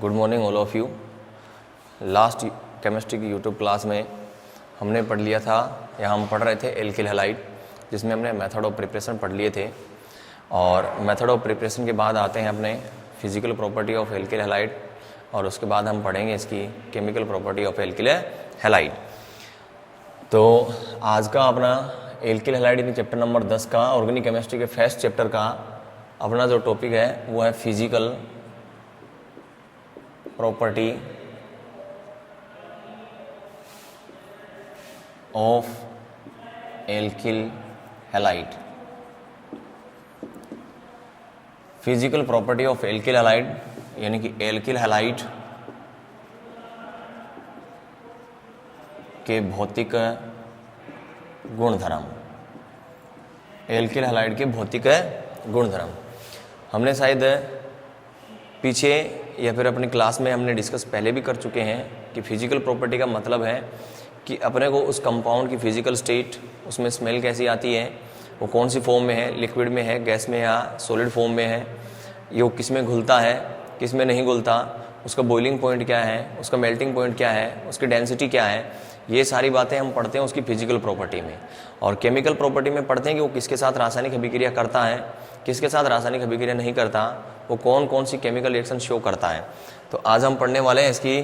Good morning all of you. Last chemistry की YouTube class में हमने पढ़ लिया था, या हम पढ़ रहे थे एल्किल हैलाइड, जिसमें हमने मेथड ऑफ प्रिपरेशन पढ़ लिए थे। और मेथड ऑफ प्रिपरेशन के बाद आते हैं अपने physical property of alkyl halide, और उसके बाद हम पढ़ेंगे इसकी chemical property of alkyl halide. तो आज का अपना एल्किल हैलाइड यानी चैप्टर नंबर 10 का ऑर्गेनिक केमिस्ट्री के फर्स्ट चैप्टर का अपना जो टॉपिक है वो है physical property of alkyl halide. Physical property of alkyl halide यानी कि एल्किल हैलाइड के भौतिक गुणधर्म, एल्किल हैलाइड के भौतिक गुणधर्म हमने शायद पीछे या फिर अपनी क्लास में हमने डिस्कस पहले भी कर चुके हैं कि फिजिकल प्रॉपर्टी का मतलब है कि अपने को उस कंपाउंड की फिजिकल स्टेट, उसमें स्मेल कैसी आती है, वो कौन सी फॉर्म में है, लिक्विड में है, गैस में या सॉलिड फॉर्म में है, ये वो किस में घुलता है, किस में नहीं घुलता, उसका बॉइलिंग पॉइंट क्या है, उसका मेल्टिंग पॉइंट क्या है, उसकी डेंसिटी क्या है, ये सारी बातें हम पढ़ते हैं उसकी फिजिकल प्रॉपर्टी में। और केमिकल प्रॉपर्टी में पढ़ते हैं कि वो किसके साथ रासायनिक अभिक्रिया करता है, किसके साथ रासायनिक अभिक्रिया नहीं करता, वो कौन कौन सी केमिकल रिएक्शन शो करता है। तो आज हम पढ़ने वाले हैं इसकी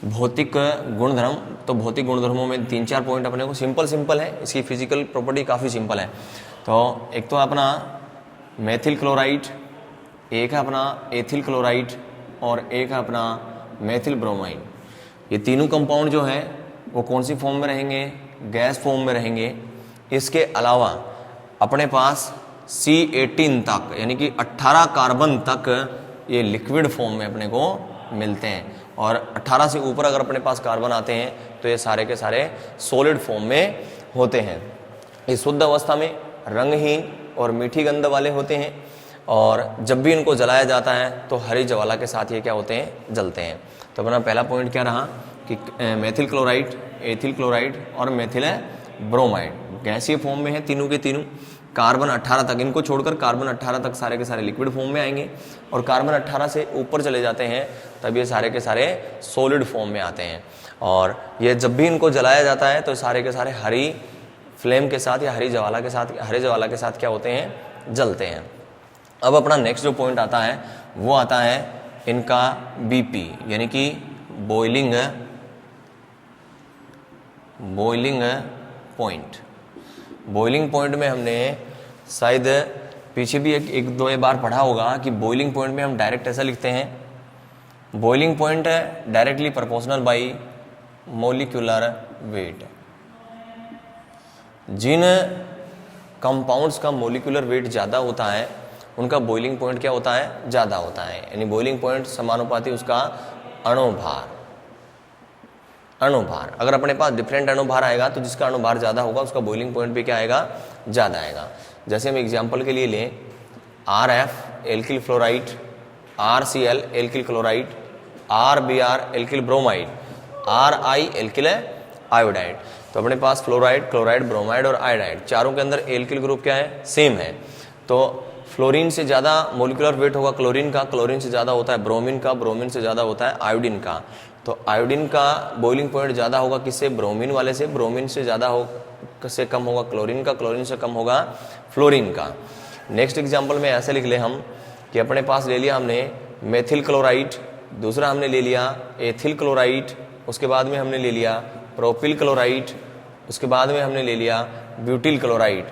भौतिक गुणधर्म। तो भौतिक गुणधर्मों में 3-4 पॉइंट अपने को सिंपल है, इसकी फिजिकल प्रॉपर्टी काफ़ी सिंपल है। तो एक तो अपना मेथिल क्लोराइड, एक है अपना एथिल क्लोराइड और एक है अपना मेथिल ब्रोमाइड। ये तीनों कंपाउंड जो है वो कौन सी फॉर्म में रहेंगे, गैस फॉर्म में रहेंगे। इसके अलावा अपने पास C18 तक यानी कि 18 कार्बन तक ये लिक्विड फॉर्म में अपने को मिलते हैं, और 18 से ऊपर अगर अपने पास कार्बन आते हैं तो ये सारे के सारे सॉलिड फॉर्म में होते हैं। ये शुद्ध अवस्था में रंगहीन और मीठी गंध वाले होते हैं, और जब भी इनको जलाया जाता है तो हरी ज्वाला के साथ ये क्या होते हैं, जलते हैं। तो अपना पहला पॉइंट क्या रहा कि मेथिल क्लोराइड, एथिल क्लोराइड और मेथिल ब्रोमाइड गैसीय फॉर्म में है तीनों के तीनों। कार्बन 18 तक, इनको छोड़कर कार्बन 18 तक सारे के सारे लिक्विड फॉर्म में आएंगे, और कार्बन 18 से ऊपर चले जाते हैं तब ये सारे के सारे सॉलिड फॉर्म में आते हैं। और ये जब भी इनको जलाया जाता है तो सारे के सारे हरी फ्लेम के साथ या हरी ज्वाला के साथ क्या होते हैं, जलते हैं। अब अपना नेक्स्ट जो पॉइंट आता है वो आता है इनका BP यानी कि बॉइलिंग पॉइंट। बॉइलिंग पॉइंट में हमने शायद पीछे भी एक दो बार पढ़ा होगा कि बॉइलिंग पॉइंट में हम डायरेक्ट ऐसा लिखते हैं, boiling point directly proportional by molecular weight. जिन कंपाउंड्स का मोलिकुलर वेट ज़्यादा होता है उनका बॉइलिंग पॉइंट क्या होता है, ज़्यादा होता है। यानी बॉइलिंग पॉइंट समानुपाती उसका अणुभार। अगर अपने पास डिफरेंट अणुभार आएगा तो जिसका अणुभार ज़्यादा होगा उसका बॉइलिंग पॉइंट भी क्या आएगा, ज़्यादा आएगा। जैसे हम एग्जांपल के लिए लें RF alkyl fluoride, RCl alkyl chloride, RBr alkyl bromide, RI alkyl iodide. तो अपने पास फ्लोराइड, क्लोराइड, ब्रोमाइड और आयोडाइड चारों के अंदर एल्किल ग्रुप क्या है, सेम है। तो फ्लोरीन से ज़्यादा मोलिकुलर वेट होगा क्लोरीन का, क्लोरीन से ज़्यादा होता है ब्रोमीन का, ब्रोमीन से ज़्यादा होता है आयोडीन का। तो आयोडीन का बॉइलिंग पॉइंट ज़्यादा होगा किससे, ब्रोमीन वाले से। ब्रोमीन से ज़्यादा से कम होगा क्लोरीन का, क्लोरीन से कम होगा फ्लोरीन का। नेक्स्ट एग्जांपल में ऐसे लिख ले हम कि अपने पास ले लिया हमने मेथिल क्लोराइड, दूसरा हमने ले लिया एथिल क्लोराइड, उसके बाद में हमने ले लिया प्रोपिल क्लोराइड, उसके बाद में हमने ले लिया ब्यूटिल क्लोराइड,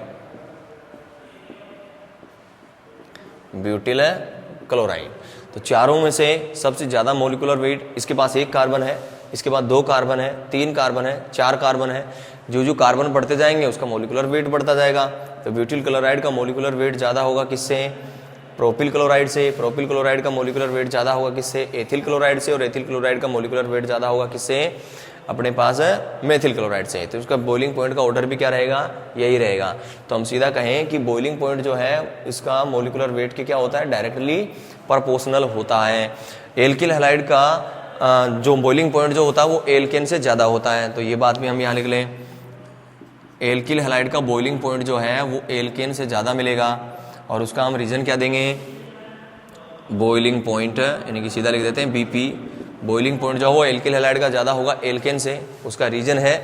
तो चारों में से सबसे ज़्यादा मोलिकुलर वेट, इसके पास 1 कार्बन है, इसके बाद 2 कार्बन है, 3 कार्बन है, 4 कार्बन है। जो कार्बन बढ़ते जाएंगे उसका मोलिकुलर वेट बढ़ता जाएगा। तो ब्यूटिल क्लोराइड का मोलिकुलर वेट ज़्यादा होगा किससे, प्रोपिल क्लोराइड से। प्रोपिल क्लोराइड का मोलिकुलर वेट ज़्यादा होगा किससे, एथिल क्लोराइड से। और एथिल क्लोराइड का मोलिकुलर वेट ज़्यादा होगा किससे, अपने पास मेथिल क्लोराइड से। तो उसका बॉइलिंग पॉइंट का ऑर्डर भी क्या रहेगा, यही रहेगा। तो हम सीधा कहें कि बॉइलिंग पॉइंट जो है इसका मोलिकुलर वेट के क्या होता है, डायरेक्टली प्रोपोर्शनल होता है। एल्किल हैलाइड का जो बॉइलिंग पॉइंट जो होता है वो एल्केन से ज़्यादा होता है। तो ये बात भी हम यहाँ लिख लें, एल्किल हैलाइड का बॉइलिंग पॉइंट जो है वो एल्केन से ज़्यादा मिलेगा। और उसका हम रीज़न क्या देंगे, बॉइलिंग पॉइंट यानी कि सीधा लिख देते हैं BP। बॉइलिंग पॉइंट जो हो एल्किल हैलाइड का ज़्यादा होगा एल्केन से। उसका रीजन है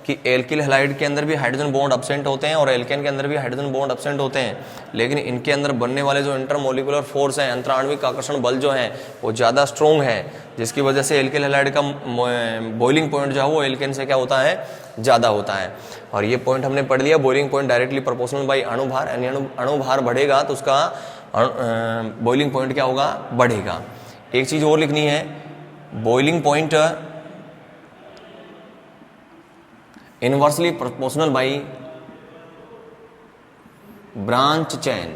कि एल्किल हैलाइड के अंदर भी हाइड्रोजन बॉन्ड एब्सेंट होते हैं और एल्केन के अंदर भी हाइड्रोजन बॉन्ड एब्सेंट होते हैं, लेकिन इनके अंदर बनने वाले जो इंटरमोलिकुलर फोर्स हैं, अंतराण्विक आकर्षण बल जो हैं वो ज़्यादा स्ट्रॉन्ग है, जिसकी वजह से एल्किल हैलाइड का बॉइलिंग पॉइंट जो है वो एल्केन से क्या होता है, ज़्यादा होता है। और ये पॉइंट हमने पढ़ लिया, boiling point directly proportional by अणुभार, यानी अणुभार बढ़ेगा तो उसका बॉइलिंग पॉइंट क्या होगा, बढ़ेगा। एक चीज़ और लिखनी है, boiling point inversely proportional by branch chain,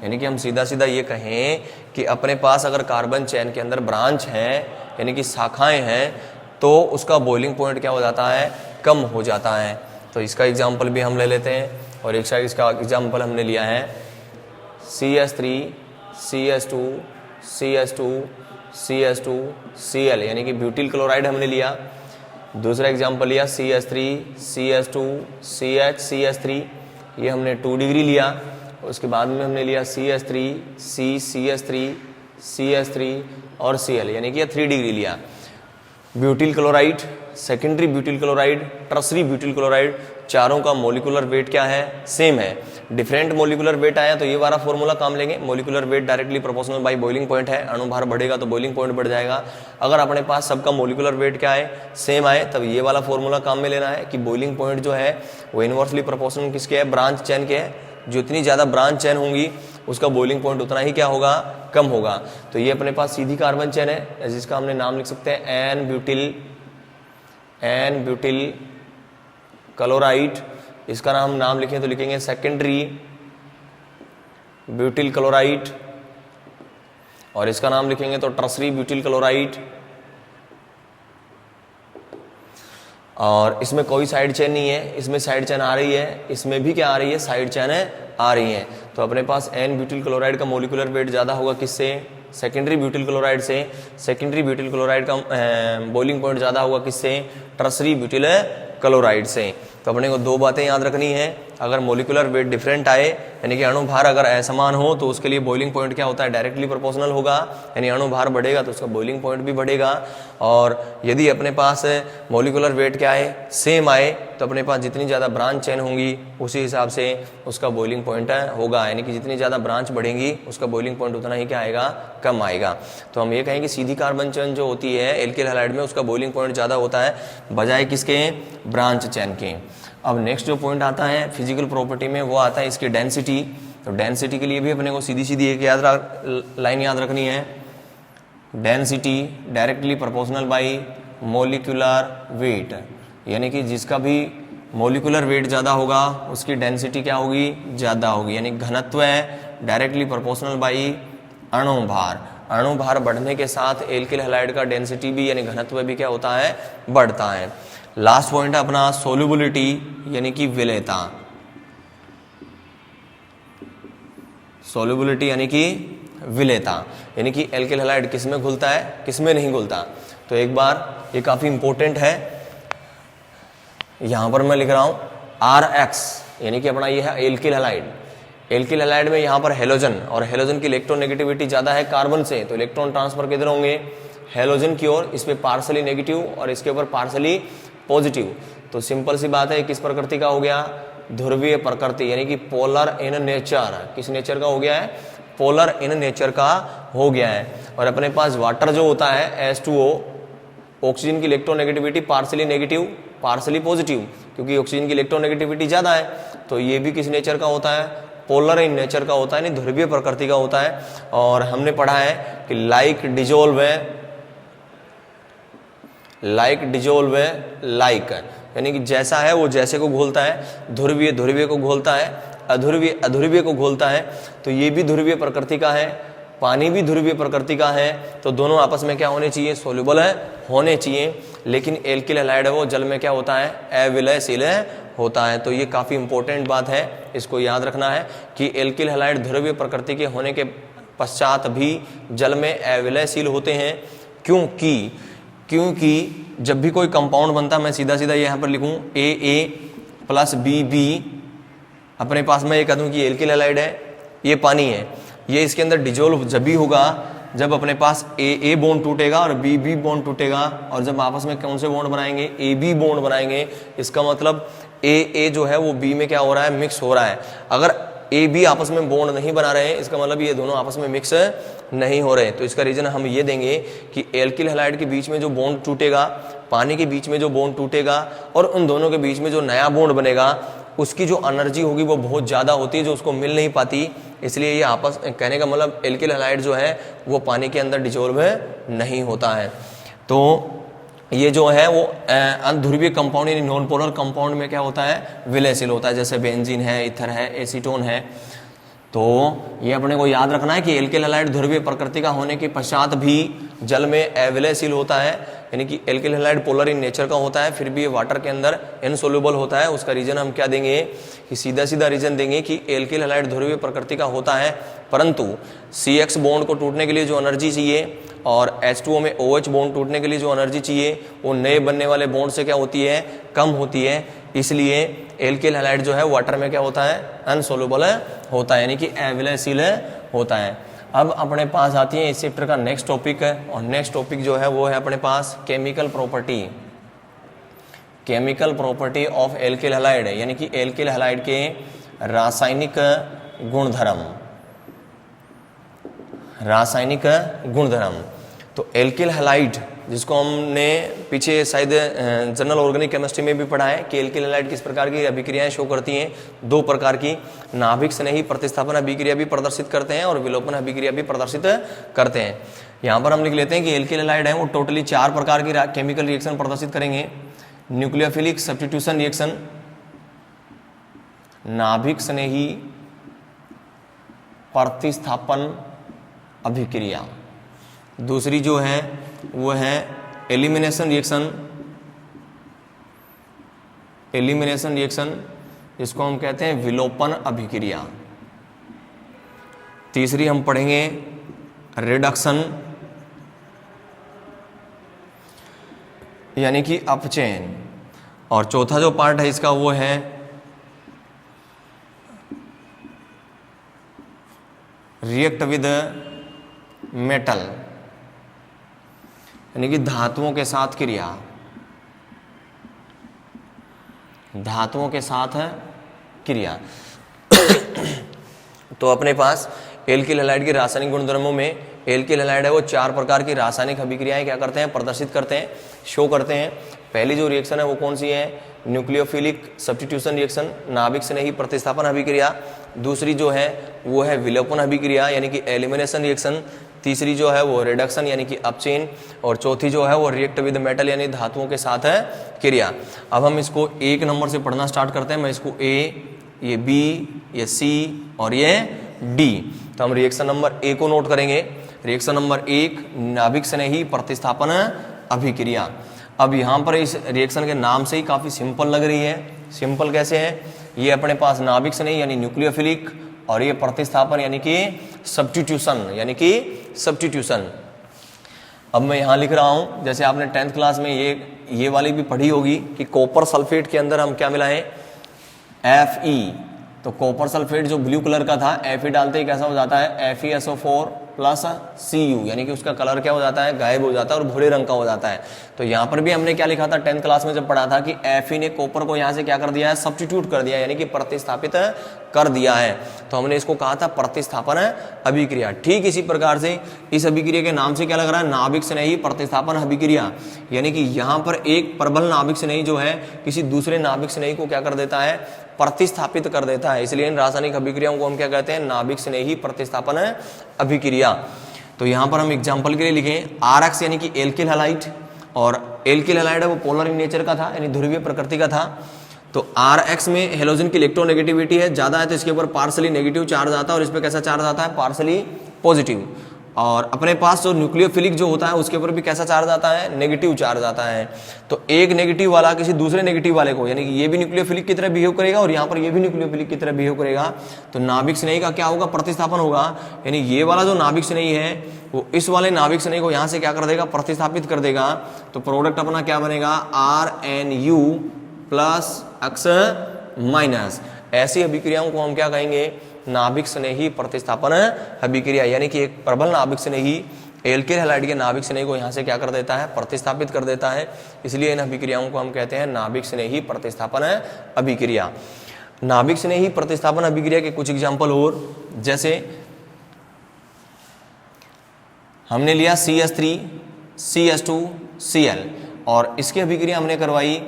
यानी कि हम सीधा सीधा ये कहें कि अपने पास अगर कार्बन चेन के अंदर ब्रांच है यानी कि शाखाएं हैं तो उसका बॉइलिंग पॉइंट क्या हो जाता है, कम हो जाता है। तो इसका एग्जाम्पल भी हम ले लेते हैं, और एक साइड इसका एग्जाम्पल हमने लिया है CH3 CH2 CH2 CH2 Cl, यानी कि ब्यूटिल क्लोराइड हमने लिया। दूसरा एग्जाम्पल लिया CH3 CH2 CH CH3, ये हमने 2 डिग्री लिया। उसके बाद में हमने लिया CH3 CH3 CH3 और Cl, यानी कि 3 डिग्री लिया। Butyl chloride, secondary butyl chloride, tertiary butyl chloride, चारों का मोलिकुलर वेट क्या है, सेम है। डिफरेंट मोलिकुलर वेट आया तो ये वाला फॉर्मूला काम लेंगे, molecular weight directly proportional by boiling point है, अणुभार बढ़ेगा तो बॉइलिंग पॉइंट बढ़ जाएगा। अगर अपने पास सबका मोलिकुलर वेट क्या है, सेम आए, तब ये वाला फॉर्मूला काम में लेना है कि बॉइलिंग पॉइंट जो है वो इनवर्सली प्रोपोर्शनल किसके है, ब्रांच चेन के है। जितनी ज़्यादा ब्रांच चेन होंगी उसका बॉइलिंग पॉइंट उतना ही क्या होगा, कम होगा। तो ये अपने पास सीधी कार्बन चेन है, जिसका हमने नाम लिख सकते हैं एन ब्यूटिल क्लोराइड। इसका नाम लिखें तो लिखेंगे सेकेंडरी ब्यूटिल क्लोराइड, और इसका नाम लिखेंगे तो टर्सरी ब्यूटिल क्लोराइड। और इसमें कोई साइड चेन नहीं है, इसमें साइड चेन आ रही है, इसमें भी क्या आ रही है, साइड चेन आ रही है। तो अपने पास एन ब्यूटिल क्लोराइड का मोलिकुलर वेट ज़्यादा होगा किससे, सेकेंडरी ब्यूटिल क्लोराइड से। सेकेंडरी ब्यूटिल क्लोराइड का बॉइलिंग पॉइंट ज़्यादा होगा किससे, टर्सरी ब्यूटिल क्लोराइड से। तो अपने को 2 बातें याद रखनी है, अगर मोलिकुलर वेट डिफरेंट आए यानी कि अणुभार अगर असमान हो तो उसके लिए बॉइलिंग पॉइंट क्या होता है, डायरेक्टली प्रोपोर्शनल होगा, यानी अणुभार बढ़ेगा तो उसका बॉइलिंग पॉइंट भी बढ़ेगा। और यदि अपने पास मोलिकुलर वेट क्या है, सेम आए, तो अपने पास जितनी ज़्यादा ब्रांच चेन होंगी उसी हिसाब से उसका बॉइलिंग पॉइंट होगा, यानी कि जितनी ज़्यादा ब्रांच बढ़ेंगी उसका बॉइलिंग पॉइंट उतना ही क्या आएगा, कम आएगा। तो हम ये कहें कि सीधी कार्बन चेन जो होती है एल्किल हैलाइड में उसका बॉइलिंग पॉइंट ज़्यादा होता है बजाय किसके, ब्रांच चेन के। अब नेक्स्ट जो पॉइंट आता है फिजिकल प्रॉपर्टी में वो आता है इसकी डेंसिटी। तो डेंसिटी के लिए भी अपने को सीधी सीधी एक लाइन याद रखनी है, density directly proportional by molecular wait, यानी कि जिसका भी मोलिकुलर वेट ज़्यादा होगा उसकी डेंसिटी क्या होगी, ज़्यादा होगी। यानी घनत्व है डायरेक्टली प्रोपोर्शनल बाई अणुभार। अणुभार बढ़ने के साथ एल्किल हैलाइड का डेंसिटी भी यानी घनत्व भी क्या होता है, बढ़ता है। लास्ट पॉइंट है अपना सोल्युबिलिटी यानी कि विलेयता। सोल्युबिलिटी यानी कि विलेयता, यानी कि एल्किल हैलाइड किस में घुलता है, किस में नहीं घुलता। तो एक बार ये काफी इंपॉर्टेंट है, यहां पर मैं लिख रहा हूं Rx, यानी कि अपना ये है एल्किल हैलाइड। एल्किल हैलाइड में यहां पर हेलोजन, और हेलोजन की इलेक्ट्रोनेगेटिविटी ज्यादा है कार्बन से, तो इलेक्ट्रॉन ट्रांसफर किधर होंगे, हेलोजन की ओर। इस पे पार्सली नेगेटिव और इसके ऊपर पार्सली पॉजिटिव। तो सिंपल सी बात है, किस प्रकृति का हो गया, ध्रुवीय प्रकृति, यानी कि पोलर इन नेचर। किस नेचर का हो गया है, पोलर इन नेचर का हो गया है। और अपने पास वाटर जो होता है H2O, ऑक्सीजन की electronegativity partially negative partially positive, क्योंकि ऑक्सीजन की इलेक्ट्रोनेगेटिविटी ज्यादा है, तो ये भी किस नेचर का होता है, पोलर इन नेचर का होता है, यानी ध्रुवीय प्रकृति का होता है। और हमने पढ़ा है कि लाइक डिजोल्व लाइक, यानी कि जैसा है वो जैसे को घोलता है, ध्रुवीय को घोलता है, अध्रुवीय को घोलता है। तो ये भी ध्रुवीय प्रकृति का है, पानी भी ध्रुवीय प्रकृति का है। तो दोनों आपस में क्या होने चाहिए, सोल्यूबल होने चाहिए। लेकिन एल्किल हैलाइड है वो जल में क्या होता है, अविलयशील होता है। तो ये काफी इंपॉर्टेंट बात है, इसको याद रखना है कि एल्किल हैलाइड ध्रुवीय प्रकृति के होने के पश्चात भी जल में अविलयशील होते हैं। क्योंकि जब भी कोई कंपाउंड बनता है, मैं सीधा सीधा यहाँ पर लिखूं AA+BB, अपने पास मैं ये कह दूं कि एल्किल हैलाइड है, ये पानी है। ये इसके अंदर डिजोल्व जब भी होगा जब अपने पास ए बॉन्ड टूटेगा और बी बॉन्ड टूटेगा, और जब आपस में कौन से बॉन्ड बनाएंगे, ए बी बॉन्ड बनाएंगे। इसका मतलब ए जो है वो बी में क्या हो रहा है, मिक्स हो रहा है। अगर ए बी आपस में बॉन्ड नहीं बना रहे हैं, इसका मतलब ये दोनों आपस में मिक्स नहीं हो रहे। तो इसका रीजन हम ये देंगे कि एल्किल हैलाइड के बीच में जो बॉन्ड टूटेगा, पानी के बीच में जो बॉन्ड टूटेगा और उन दोनों के बीच में जो नया बॉन्ड बनेगा, उसकी जो एनर्जी होगी वो बहुत ज़्यादा होती है, जो उसको मिल नहीं पाती। इसलिए ये आपस कहने का मतलब एल्किल हैलाइड जो है वो पानी के अंदर डिजोल्व नहीं होता है। तो ये जो है वो अध्रुवीय कंपाउंड यानी नॉन पोलर कंपाउंड में क्या होता है, विलेसिल होता है, जैसे बेंजीन है, ईथर है, एसीटोन है। तो ये अपने को याद रखना है कि एल्किल हैलाइड ध्रुवीय प्रकृति का होने के पश्चात भी जल में एविलेसिल होता है, यानी कि alkyl halide polar in nature का होता है, फिर भी ये वाटर के अंदर इनसोल्यूबल होता है। उसका रीजन हम क्या देंगे कि सीधा रीजन देंगे कि एल्किल हैलाइड ध्रुवीय प्रकृति का होता है, परंतु CX बॉन्ड को टूटने के लिए जो एनर्जी चाहिए और H2O में OH बॉन्ड टूटने के लिए जो एनर्जी चाहिए वो नए बनने वाले बॉन्ड से क्या होती है, कम होती है। इसलिए एल्किल हैलाइड जो है वाटर में क्या होता है, अनसोल्यूबल होता है, यानी कि एविलेसिल होता है। अब अपने पास आती है इस चैप्टर का नेक्स्ट टॉपिक है, और नेक्स्ट टॉपिक जो है वो है अपने पास chemical property of alkyl halide, यानी कि एल्किल हैलाइड के रासायनिक गुणधर्म। तो एल्किल हैलाइड जिसको हमने पीछे शायद जनरल ऑर्गेनिक केमिस्ट्री में भी पढ़ा है कि एल्किल हैलाइड किस प्रकार की अभिक्रियाएं शो करती हैं, दो प्रकार की, नाभिक स्नेही प्रतिस्थापन अभिक्रिया भी प्रदर्शित करते हैं और विलोपन अभिक्रिया भी प्रदर्शित करते हैं। यहाँ पर हम लिख लेते हैं कि एल्किल हैलाइड है वो टोटली 4 प्रकार की केमिकल रिएक्शन प्रदर्शित करेंगे। न्यूक्लियोफिलिक सब्स्टिट्यूशन रिएक्शन, नाभिक स्नेही प्रतिस्थापन अभिक्रिया, दूसरी जो है वो है एलिमिनेशन रिएक्शन जिसको हम कहते हैं विलोपन अभिक्रिया, तीसरी हम पढ़ेंगे रिडक्शन यानी कि अपचयन, और चौथा जो पार्ट है इसका वो है रिएक्ट विद मेटल यानी कि धातुओं के साथ क्रिया। तो अपने पास एल्किल हैलाइड के रासायनिक गुणधर्मों में एल्किल हैलाइड है वो 4 प्रकार की रासायनिक अभिक्रियाएं क्या करते हैं, प्रदर्शित करते हैं, शो करते हैं। पहली जो रिएक्शन है वो कौन सी है, न्यूक्लियोफिलिक सब्स्टिट्यूशन रिएक्शन, नाभिक स्नेही प्रतिस्थापन अभिक्रिया। दूसरी जो है वो है विलोपन अभिक्रिया यानी कि एलिमिनेशन रिएक्शन। तीसरी जो है वो रिडक्शन यानी कि अपचयन, और चौथी जो है वो रिएक्ट विद मेटल यानी धातुओं के साथ है क्रिया। अब हम इसको 1 नंबर से पढ़ना स्टार्ट करते हैं। मैं इसको ए, ये बी, ये सी और ये डी। तो हम रिएक्शन नंबर ए को नोट करेंगे। रिएक्शन नंबर 1 नाभिक स्नेही प्रतिस्थापन अभिक्रिया। अब यहाँ पर इस रिएक्शन के नाम से ही काफ़ी सिंपल लग रही है। सिंपल कैसे है, ये अपने पास नाभिक स्नेही यानी न्यूक्लियोफिलिक और ये प्रतिस्थापन यानी कि सब्स्टिट्यूशन। अब मैं यहाँ लिख रहा हूँ, जैसे आपने 10th क्लास में ये वाली भी पढ़ी होगी कि कॉपर सल्फेट के अंदर हम क्या मिलाएं, Fe। तो कॉपर सल्फेट जो ब्लू कलर का था, Fe डालते ही कैसा हो जाता है, FeSO4 प्लस Cu, यानी कि उसका कलर क्या हो जाता है, गायब हो जाता है और भूरे रंग का हो जाता है। तो यहाँ पर भी हमने क्या लिखा था 10th क्लास में जब पढ़ा था कि Fe ने कॉपर को यहाँ से क्या कर दिया है, सब्स्टिट्यूट कर दिया, यानी कि प्रतिस्थापित कर दिया है। तो हमने इसको कहा था प्रतिस्थापन अभिक्रिया। ठीक इसी प्रकार से इस अभिक्रिया के नाम से क्या लग रहा है, नाभिक स्नेही प्रतिस्थापन अभिक्रिया, यानी कि यहाँ पर एक प्रबल नाभिक स्नेही जो है किसी दूसरे नाभिक स्नेही को क्या कर देता है, प्रतिस्थापित कर देता है। इसलिए इन रासायनिक अभिक्रियाओं को हम क्या कहते हैं, नाभिक स्नेही प्रतिस्थापन अभिक्रिया। तो यहाँ पर हम एग्जाम्पल के लिए लिखें RX यानी कि एल्किल हैलाइड, और एल्किल हैलाइड है वो पोलर इन नेचर का था यानी ध्रुवीय प्रकृति का था। तो RX में हेलोजन की इलेक्ट्रोनेगेटिविटी है ज़्यादा है, तो इसके ऊपर पार्सली नेगेटिव चार्ज आता है और इस पर कैसा चार्ज आता है, पार्सली पॉजिटिव। और अपने पास जो न्यूक्लियोफिलिक जो होता है उसके ऊपर भी कैसा चार्ज आता है, नेगेटिव चार्ज आता है। तो एक नेगेटिव वाला किसी दूसरे नेगेटिव वाले को, यानी कि ये भी न्यूक्लियोफिलिक की तरह बिहेव करेगा और यहाँ पर ये भी न्यूक्लियोफिलिक की तरह बिहेव करेगा। तो नाभिक स्नेही का क्या होगा, प्रतिस्थापन होगा, यानी ये वाला जो नाभिक स्नेही है वो इस वाले नाभिक स्नेही को यहाँ से क्या कर देगा, प्रतिस्थापित कर देगा। तो प्रोडक्ट अपना क्या बनेगा, RNU प्लस X माइनस। ऐसी अभिक्रियाओं को हम क्या कहेंगे, नाभिक स्नेही प्रतिस्थापन अभिक्रिया, यानी कि एक प्रबल नाभिक स्नेही एल्किल हैलाइड के नाभिक स्नेही को यहाँ से क्या कर देता है, प्रतिस्थापित कर देता है। इसलिए इन अभिक्रियाओं को हम कहते हैं नाभिक स्नेही प्रतिस्थापन अभिक्रिया। नाभिक स्नेही प्रतिस्थापन अभिक्रिया के कुछ एग्जाम्पल और, जैसे हमने लिया CH3 CH2 Cl और इसकी अभिक्रिया हमने करवाई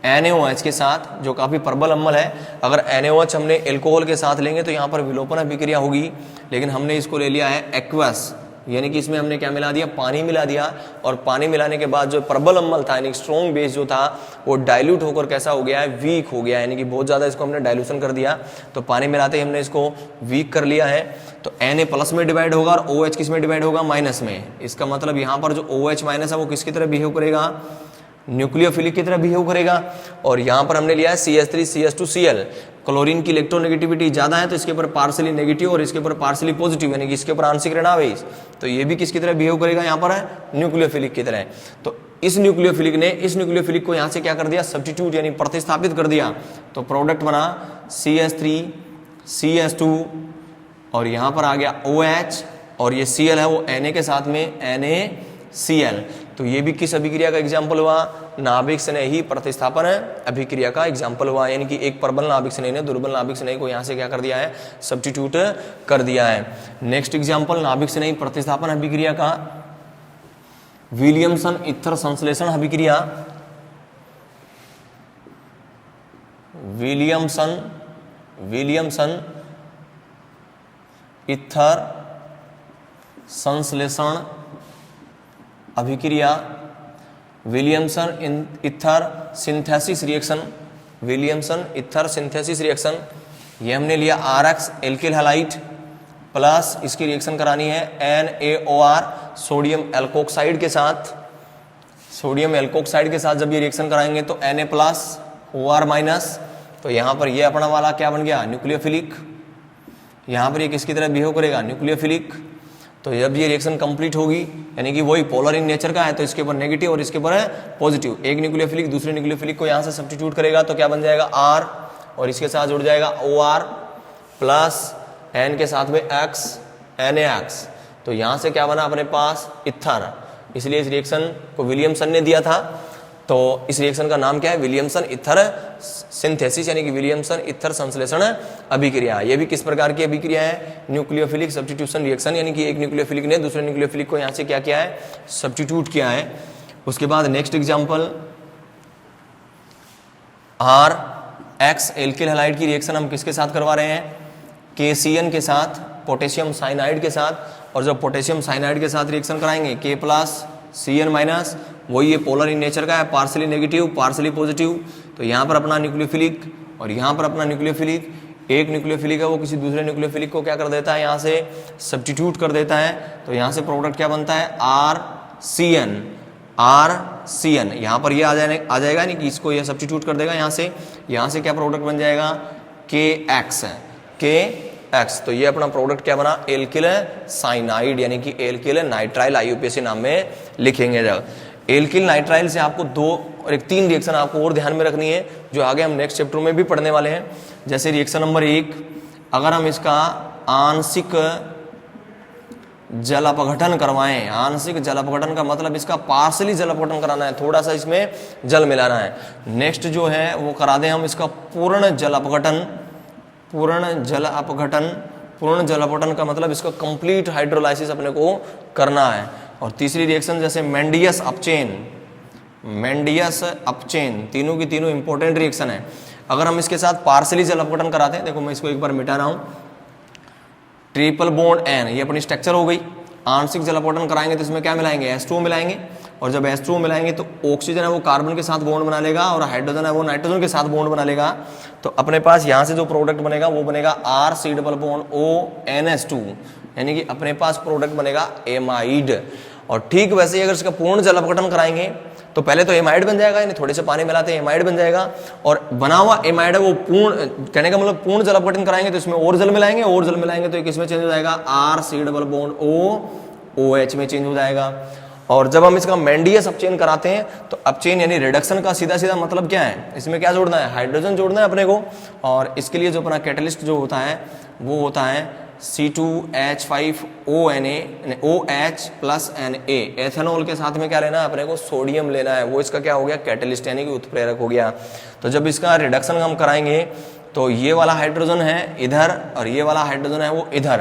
NaOH के साथ, जो काफ़ी प्रबल अम्ल है। अगर NaOH हमने एल्कोहल के साथ लेंगे तो यहाँ पर विलोपन अभिक्रिया होगी, लेकिन हमने इसको ले लिया है एक्वस, यानी कि इसमें हमने क्या मिला दिया, पानी मिला दिया। और पानी मिलाने के बाद जो प्रबल अम्ल था यानी स्ट्रॉन्ग बेस जो था वो डाइल्यूट होकर कैसा हो गया है, वीक हो गया, यानी कि बहुत ज़्यादा इसको हमने डाइल्यूशन कर दिया। तो पानी मिलाते ही हमने इसको वीक कर लिया है। तो Na प्लस में डिवाइड होगा और OH किस में डिवाइड होगा, माइनस में। इसका मतलब यहाँ पर जो OH माइनस है वो किसकी तरह बिहेव करेगा, न्यूक्लियोफिलिक की तरह बिहेव करेगा। और यहाँ पर हमने लिया है CH3 CH2 Cl, क्लोरीन की इलेक्ट्रोनेगेटिविटी ज़्यादा है तो इसके ऊपर पार्सली नेगेटिव और इसके ऊपर पार्सली पॉजिटिव, यानी कि इसके ऊपर आंशिक ऋण आवेश, तो ये भी किसकी तरह बिहेव करेगा, यहाँ पर है न्यूक्लियोफिलिक की तरह। तो इस न्यूक्लियोफिलिक ने इस न्यूक्लियोफिलिक को यहाँ से क्या कर दिया, सब्स्टिट्यूट यानी प्रतिस्थापित कर दिया। तो प्रोडक्ट बना CH3 CH2 और यहाँ पर आ गया OH और ये Cl है वो Na के साथ में NaCl। तो ये भी किस अभिक्रिया का एग्जाम्पल हुआ, नाभिक स्नेही प्रतिस्थापन अभिक्रिया का एग्जाम्पल हुआ। यानी कि एक प्रबल नाभिक स्नेही ने दुर्बल नाभिक स्नेही को यहाँ से क्या कर दिया है, सब्स्टिट्यूट कर दिया है। नेक्स्ट एग्जाम्पल नाभिक स्नेही प्रतिस्थापन अभिक्रिया का, विलियमसन ईथर संश्लेषण अभिक्रिया। विलियमसन ईथर संश्लेषण अभिक्रिया, Williamson ether synthesis reaction, Williamson ether synthesis reaction. ये हमने लिया RX एल्किल हैलाइड प्लस इसकी रिएक्शन करानी है NaOR सोडियम एल्कोक्साइड के साथ। सोडियम एल्कोक्साइड के साथ जब ये रिएक्शन कराएंगे तो Na प्लस OR माइनस, तो यहाँ पर ये अपना वाला क्या बन गया, न्यूक्लियोफिलिक। यहाँ पर ये किसकी तरह बिहेव करेगा, न्यूक्लियोफिलिक। तो जब ये रिएक्शन कंप्लीट होगी, यानी कि वही पोलर इन नेचर का है तो इसके ऊपर नेगेटिव और इसके ऊपर है पॉजिटिव, एक न्यूक्लियोफिलिक दूसरे न्यूक्लियोफिलिक को यहाँ से सब्स्टिट्यूट करेगा तो क्या बन जाएगा R और इसके साथ जुड़ जाएगा OR प्लस N के साथ में X NaX। तो यहाँ से क्या बना अपने पास, ईथर। इसलिए इस रिएक्शन को विलियमसन ने दिया था, तो इस रिएक्शन का नाम क्या है, विलियमसन ईथर सिंथेसिस, यानी कि विलियमसन ईथर संश्लेषण अभिक्रिया। ये भी किस प्रकार की अभिक्रिया है, न्यूक्लियोफिलिक सब्स्टिट्यूशन रिएक्शन, यानी कि एक न्यूक्लियोफिलिक ने दूसरे न्यूक्लियोफिलिक को यहाँ से क्या किया है, सब्स्टिट्यूट किया है। उसके बाद next example, RX alkyl halide की रिएक्शन हम किसके साथ करवा रहे हैं, KCN के साथ, पोटेशियम साइनाइड के साथ। और जब पोटेशियम साइनाइड के साथ रिएक्शन कराएंगे K प्लस Cn माइनस, वही ये पोलर इन नेचर का है, पार्सली नेगेटिव पार्सली पॉजिटिव। तो यहाँ पर अपना न्यूक्लियोफिलिक और यहाँ पर अपना न्यूक्लियोफिलिक, एक न्यूक्लियोफिलिक है वो किसी दूसरे न्यूक्लियोफिलिक को क्या कर देता है, यहाँ से सब्स्टिट्यूट कर देता है। तो यहाँ से प्रोडक्ट क्या बनता है, RCN। यहाँ पर ये आ जाएगा नहीं कि इसको ये सब्स्टिट्यूट कर देगा यहाँ से क्या प्रोडक्ट बन जाएगा, KX। तो ये अपना प्रोडक्ट क्या बना, एल्किल साइनाइड, यानी कि एल्किल नाइट्राइल IUPAC नाम में लिखेंगे। जब एल्किल नाइट्राइल से आपको 2 और 3 रिएक्शन आपको और ध्यान में रखनी है, जो आगे हम नेक्स्ट चैप्टर में भी पढ़ने वाले हैं। जैसे रिएक्शन नंबर 1, अगर हम इसका आंशिक जल अपघटन करवाएं, आंशिक जल अपघटन का मतलब इसका पार्सली जल अपघटन कराना है, थोड़ा सा इसमें जल मिलाना है। नेक्स्ट जो है वो करा दें हम इसका पूर्ण जल अपघटन। पूर्ण जल अपघटन का मतलब इसका कंप्लीट हाइड्रोलाइसिस अपने को करना है। और तीसरी रिएक्शन जैसे मेंडियस अपचेन, तीनों की तीनों इंपॉर्टेंट रिएक्शन है। अगर हम इसके साथ पार्सली जल अपघटन कराते हैं, देखो मैं इसको एक बार मिटा रहा हूँ, ट्रिपल बॉन्ड N, ये अपनी स्ट्रक्चर हो गई। आंशिक जल अपघटन कराएंगे तो इसमें क्या मिलाएंगे, H2O मिलाएंगे। और जब H2O मिलाएंगे तो ऑक्सीजन है वो कार्बन के साथ बॉन्ड बना लेगा और हाइड्रोजन है वो नाइट्रोजन के साथ बॉन्ड बना लेगा। तो अपने पास यहाँ से जो प्रोडक्ट बनेगा वो बनेगा RC+O NH2, यानी कि अपने पास प्रोडक्ट बनेगा एमाइड। और ठीक वैसे ही अगर इसका पूर्ण जल अपघटन कराएंगे तो पहले तो एमाइड बन जाएगा, यानी थोड़े से पानी मिलाते हैं एमाइड बन जाएगा। और बना हुआ एमाइड है वो पूर्ण, कहने का मतलब पूर्ण जल अपघटन कराएंगे तो इसमें और जल मिलाएंगे तो किसमें चेंज हो जाएगा, RC+O OH में चेंज हो जाएगा। और जब हम इसका मेंडियस अपचेन कराते हैं तो अपचेन यानी रिडक्शन का सीधा सीधा मतलब क्या है, इसमें क्या जोड़ना है, हाइड्रोजन जोड़ना है अपने को। और इसके लिए जो अपना कैटलिस्ट जो होता है वो होता है C2H5ONA OH plus Na। Ethanol के साथ में क्या लेना है अपने को, सोडियम लेना है, वो इसका क्या हो गया, कैटलिस्ट यानी कि उत्प्रेरक हो गया। तो जब इसका रिडक्शन हम कराएंगे तो ये वाला हाइड्रोजन है इधर और ये वाला हाइड्रोजन है वो इधर।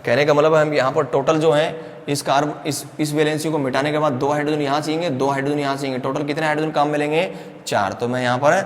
कहने का मतलब हम यहाँ पर टोटल जो है इस वैलेंसी को मिटाने के बाद 2 हाइड्रोजन यहाँ चाहिए, 2 हाइड्रोजन यहाँ चाहिए, टोटल कितने हाइड्रोजन काम मिलेंगे, 4। तो मैं यहाँ पर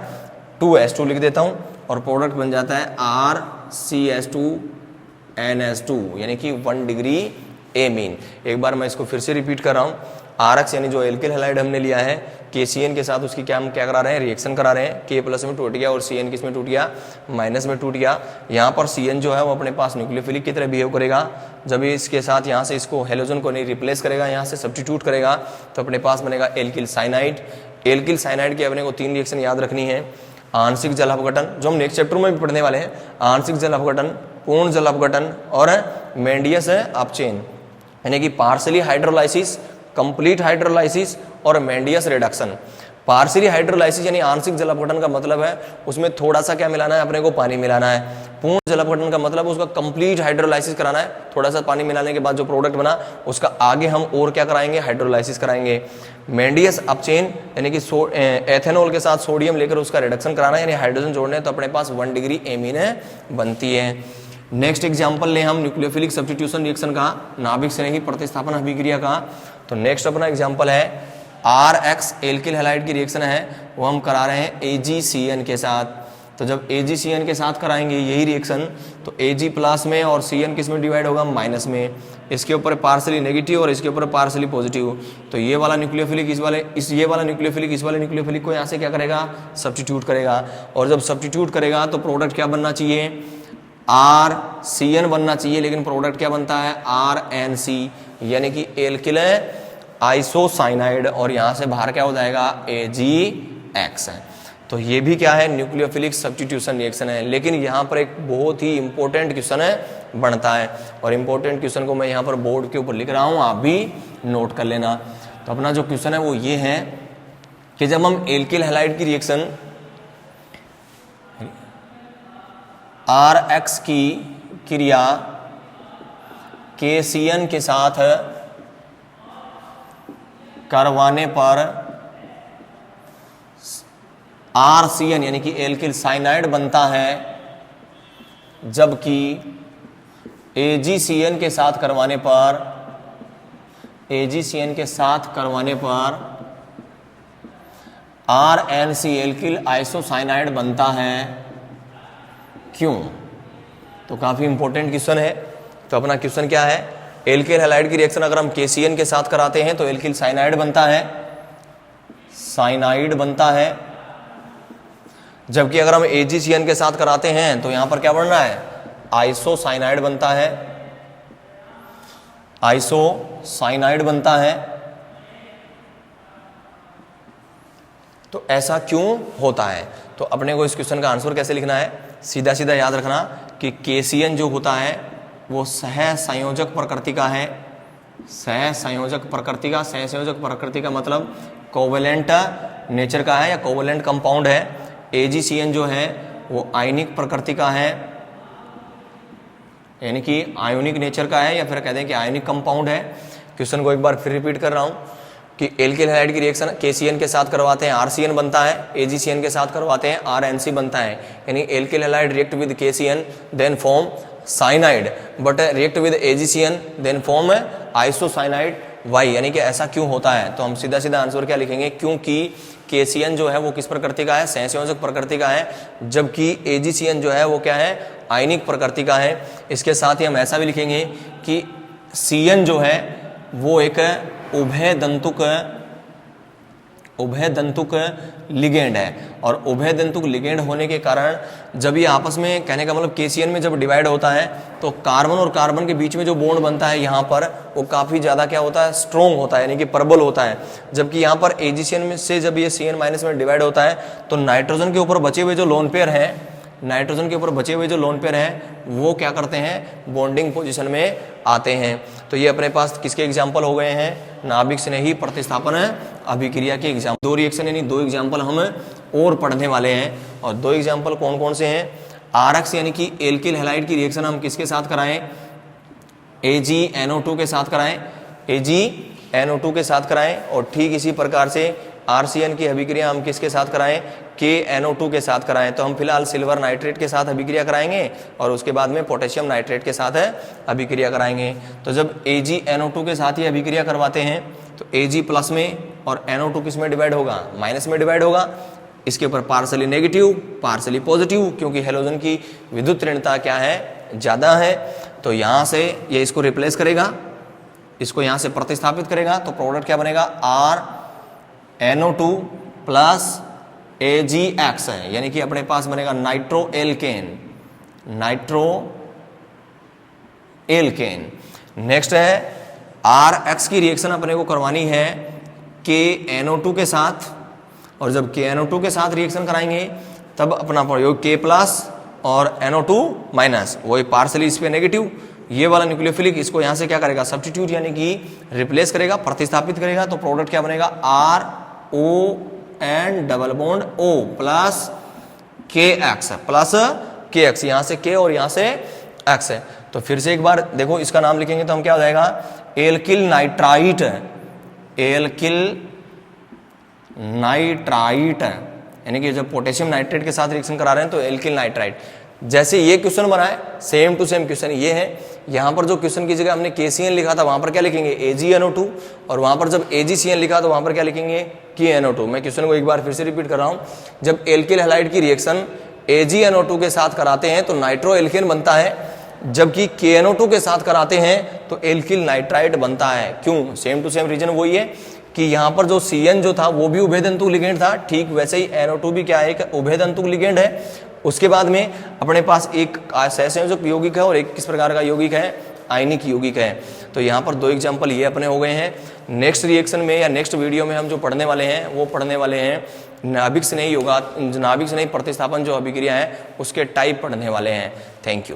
2s2 लिख देता हूँ और प्रोडक्ट बन जाता है RCS2NS2 यानी कि 1 डिग्री एमीन। एक बार मैं इसको फिर से रिपीट कर रहा हूँ, RX यानी जो एल्किल हैलाइड हमने लिया है KCN के साथ उसकी हम क्या करा रहे हैं, रिएक्शन करा रहे हैं। K प्लस में टूट गया और CN किस में टूट गया, माइनस में टूट गया। यहाँ पर CN जो है वो अपने पास न्यूक्लियोफिलिक की तरह बिहेव करेगा। जब ये इसके साथ यहाँ से इसको हेलोजन को नहीं रिप्लेस करेगा, यहाँ से सब्स्टिट्यूट करेगा तो अपने पास बनेगा एल्किल साइनाइड। एल्किल साइनाइड की अपने को 3 रिएक्शन याद रखनी है, आंशिक जल अपघटन जो हम नेक्स्ट चैप्टर में भी पढ़ने वाले हैं, आंशिक जल अपघटन, पूर्ण जल अपघटन और मेंडियस अपचेन यानी कि पार्शियली हाइड्रोलाइसिस, कंप्लीट हाइड्रोलाइसिस और मेंडियस रिडक्शन। पार्शियली हाइड्रोलाइसिस यानी आंशिक जल अपघटन का मतलब है उसमें थोड़ा सा क्या मिलाना है अपने को, पानी मिलाना है। पूर्ण जल अपघटन का मतलब उसका कंप्लीट हाइड्रोलाइसिस कराना है, थोड़ा सा पानी मिलाने के बाद जो प्रोडक्ट बना उसका आगे हम और क्या कराएंगे, हाइड्रोलाइसिस कराएंगे। मेंडियस अपचेन यानी कि एथेनॉल के साथ सोडियम लेकर उसका रिडक्शन कराना है यानी हाइड्रोजन जोड़ने, तो अपने पास 1 डिग्री एमीन बनती है। नेक्स्ट एग्जाम्पल ले हम न्यूक्लियोफिलिक सब्स्टिट्यूशन रिएक्शन का, नाभिक स्नेही प्रतिस्थापन अभिक्रिया का। तो नेक्स्ट अपना एग्जाम्पल है RX एल्किल हैलाइड की रिएक्शन है, वो हम करा रहे हैं AgCN के साथ। तो जब AgCN के साथ कराएंगे यही रिएक्शन तो Ag प्लस में और CN किस में डिवाइड होगा, माइनस में। इसके ऊपर पार्शियली नेगेटिव और इसके ऊपर पार्शियली पॉजिटिव। तो ये वाला न्यूक्लियोफिलिक ये वाला न्यूक्लियोफिलिक इस वाले न्यूक्लियोफिलिक को यहाँ से क्या करेगा, सब्स्टिट्यूट करेगा। और जब सब्स्टिट्यूट करेगा तो प्रोडक्ट क्या बनना चाहिए, RCN बनना चाहिए, लेकिन प्रोडक्ट क्या बनता है, RNC यानी कि एल्किल आइसोसाइनाइड और यहाँ से बाहर क्या हो जाएगा, AgX है। तो ये भी क्या है, न्यूक्लियोफिलिक सब्स्टिट्यूशन रिएक्शन है। लेकिन यहाँ पर एक बहुत ही इंपॉर्टेंट क्वेश्चन है बनता है और इंपॉर्टेंट क्वेश्चन को मैं यहाँ पर बोर्ड के ऊपर लिख रहा हूँ, आप भी नोट कर लेना। तो अपना जो क्वेश्चन है वो ये है कि जब हम एल्किल हैलाइड की रिएक्शन RX की क्रिया KCN के साथ करवाने पर RCN यानी कि एल्किल साइनाइड बनता है, जबकि AgCN के साथ करवाने पर RNC एल्किल आइसोसाइनाइड बनता है, क्यों। तो काफी इंपॉर्टेंट क्वेश्चन है। तो अपना क्वेश्चन क्या है, एल्किल हैलाइड की रिएक्शन अगर हम KCN के साथ कराते हैं तो एल्किल साइनाइड बनता है, जबकि अगर हम AgCN के साथ कराते हैं तो यहां पर क्या बनना है, आइसोसाइनाइड बनता है। तो ऐसा क्यों होता है। तो अपने को इस क्वेश्चन का आंसर कैसे लिखना है, सीधा सीधा याद रखना कि KCN जो होता है वो सहसंयोजक प्रकृति का है। सहसंयोजक प्रकृति का मतलब कोवेलेंट नेचर का है या कोवेलेंट कंपाउंड है। AgCN जो है वो आयनिक प्रकृति का है यानी कि आयोनिक नेचर का है, या फिर कहते हैं कि आयोनिक कंपाउंड है। क्वेश्चन को एक बार फिर रिपीट कर रहा हूं कि एल्किल हैलाइड की रिएक्शन KCN के साथ करवाते हैं RCN बनता है, AgCN के साथ करवाते हैं RNC बनता है। यानी alkyl halide react with KCN then form cyanide, but react with AgCN then form isocyanide. Why यानी कि ऐसा क्यों होता है। तो हम सीधा सीधा आंसर क्या लिखेंगे, क्योंकि KCN जो है वो किस प्रकृति का है, सहसंयोजक प्रकृति का है, जबकि AgCN जो है वो क्या है, आयनिक प्रकृति का है। इसके साथ ही हम ऐसा भी लिखेंगे कि CN जो है वो एक उभय दंतुक लिगेंड है, और उभय दंतुक लिगेंड होने के कारण जब ये आपस में, कहने का मतलब KCN में जब डिवाइड होता है तो कार्बन और कार्बन के बीच में जो बॉन्ड बनता है यहाँ पर वो काफ़ी ज़्यादा क्या होता है, स्ट्रॉन्ग होता है यानी कि प्रबल होता है। जबकि यहाँ पर AgCN में से जब ये CN- में डिवाइड होता है तो नाइट्रोजन के ऊपर बचे हुए जो लोन पेयर हैं नाइट्रोजन के ऊपर बचे हुए जो लोन पेयर हैं वो क्या करते हैं, बॉन्डिंग पोजीशन में आते हैं। तो ये अपने पास किसके एग्जाम्पल हो गए हैं, नाभिक स्नेही प्रतिस्थापन अभिक्रिया के एग्जाम्पल। 2 रिएक्शन यानी 2 एग्जाम्पल हम और पढ़ने वाले हैं। और 2 एग्जाम्पल कौन कौन से हैं, आरएक्स यानी कि एल्किल हैलाइड की रिएक्शन हम किसके साथ कराएं, AgNO2 के साथ कराएं, AgNO2 के साथ कराएं। और ठीक इसी प्रकार से RCN की अभिक्रिया हम किसके साथ कराएं, KNO2 के साथ कराएं। तो हम फिलहाल सिल्वर नाइट्रेट के साथ अभिक्रिया कराएंगे और उसके बाद में पोटेशियम नाइट्रेट के साथ अभिक्रिया कराएंगे। तो जब AgNO2 के साथ ही अभिक्रिया करवाते हैं तो Ag प्लस में और NO2 किस में डिवाइड होगा, माइनस में डिवाइड होगा। इसके ऊपर पार्सली नेगेटिव पार्सली पॉजिटिव, क्योंकि हेलोजन की विद्युत ऋणता क्या है, ज़्यादा है। तो यहाँ से ये इसको रिप्लेस करेगा, इसको यहाँ से प्रतिस्थापित करेगा। तो प्रोडक्ट क्या बनेगा, RNO2 प्लस AgX है, यानी कि अपने पास बनेगा नाइट्रो एल्केन। नेक्स्ट है RX की रिएक्शन अपने को करवानी है KNO2 के साथ। और जब KNO2 के साथ रिएक्शन कराएंगे तब अपना प्रयोग K प्लस और NO2 माइनस, वही पार्सली इस पे नेगेटिव। ये वाला न्यूक्लियोफिलिक इसको यहाँ से क्या करेगा, सब्स्टिट्यूट यानी कि रिप्लेस करेगा, प्रतिस्थापित करेगा। तो प्रोडक्ट क्या बनेगा, RON double bond O plus KX यहाँ से K और यहाँ से X है। तो फिर से एक बार देखो, इसका नाम लिखेंगे तो हम क्या हो जाएगा, एल्किल नाइट्राइट यानी कि जब पोटेशियम नाइट्रेट के साथ रिएक्शन करा रहे हैं तो एल्किल नाइट्राइट। जैसे ये क्वेश्चन बना है, सेम टू सेम क्वेश्चन ये है। यहाँ पर जो क्वेश्चन की जगह हमने KCN लिखा था वहां पर क्या लिखेंगे, AgNO2। और वहां पर जब AgCN लिखा तो वहां पर क्या लिखेंगे, KNO2। मैं क्वेश्चन को एक बार फिर से रिपीट कर रहा हूँ। जब एल्किल हैलाइड की रिएक्शन AgNO2 के साथ कराते हैं तो नाइट्रो एल्केन बनता है, जबकि KNO2 के साथ कराते हैं तो एल्किल नाइट्राइट बनता है। क्यों, सेम टू सेम रीजन वही है कि यहाँ पर जो CN जो था वो भी उभयतंतु लिगेंड था, ठीक वैसे ही NO2 भी क्या है, एक उभयतंतु लिगेंड है। उसके बाद में अपने पास एक सहसंयोजक यौगिक है और एक किस प्रकार का यौगिक है, आयनिक यौगिक है। तो यहाँ पर 2 एग्जाम्पल ये अपने हो गए हैं। नेक्स्ट रिएक्शन में या नेक्स्ट वीडियो में हम जो पढ़ने वाले हैं वो पढ़ने वाले हैं नाभिक स्नेही प्रतिस्थापन जो अभिक्रिया है उसके टाइप पढ़ने वाले हैं। Thank you.